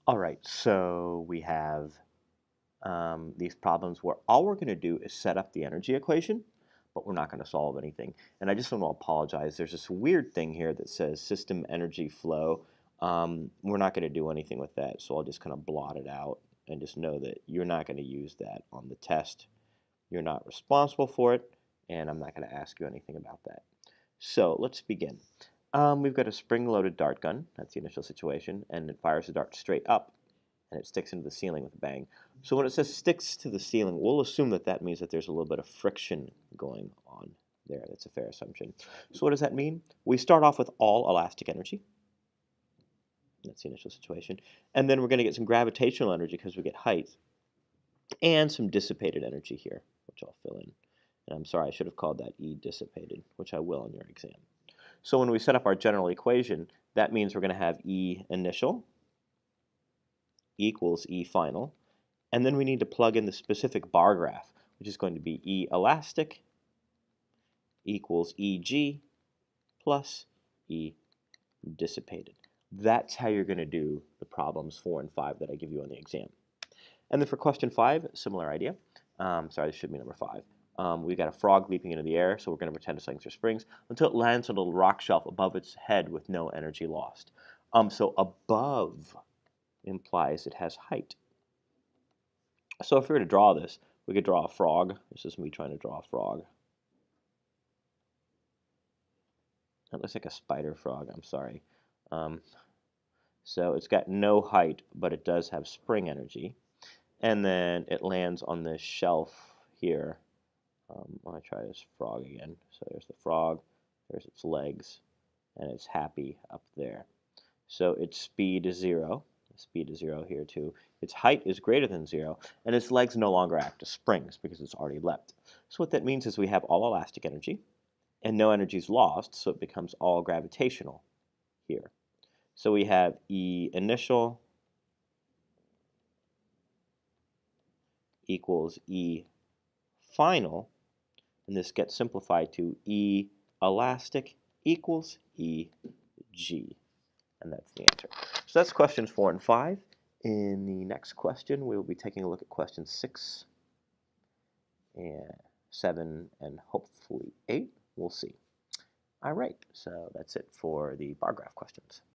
All right, so we have these problems where all we're going to do is set up the energy equation, but we're not going to solve anything. And I just want to apologize. There's this weird thing here that says system energy flow. We're not going to do anything with that, so I'll just kind of blot it out and just know that you're not going to use that on the test. You're not responsible for it, and I'm not going to ask you anything about that. So let's begin. We've got a spring-loaded dart gun. That's the initial situation, and it fires the dart straight up and it sticks into the ceiling with a bang. So when it says sticks to the ceiling, we'll assume that that means that there's a little bit of friction going on there. That's a fair assumption. So what does that mean? We start off with all elastic energy. That's the initial situation. And then we're going to get some gravitational energy because we get height and some dissipated energy here, which I'll fill in. And I'm sorry, I should have called that E dissipated, which I will in your exam. So when we set up our general equation, that means we're going to have E initial equals E final. And then we need to plug in the specific bar graph, which is going to be E elastic equals EG plus E dissipated. That's how you're going to do the problems 4 and 5 that I give you on the exam. And then for question 5, similar idea. Sorry, this should be number 5. We've got a frog leaping into the air, so we're going to pretend slings or springs until it lands on a little rock shelf above its head with no energy lost. So above implies it has height. So if we were to draw this, we could draw a frog. This is me trying to draw a frog. That looks like a spider frog, I'm sorry. Um, so it's got no height, but it does have spring energy. And then it lands on this shelf here. Let me try this frog again. So there's the frog, there's its legs, and it's happy up there. So its speed is 0. Speed is 0 here too. Its height is greater than 0, and its legs no longer act as springs because it's already leapt. So what that means is we have all elastic energy, and no energy is lost, so it becomes all gravitational here. So we have E initial equals E final, and this gets simplified to E elastic equals EG, and that's the answer. So that's questions 4 and 5. In the next question, we will be taking a look at questions 6 and 7 and hopefully 8. We'll see. All right, so that's it for the bar graph questions.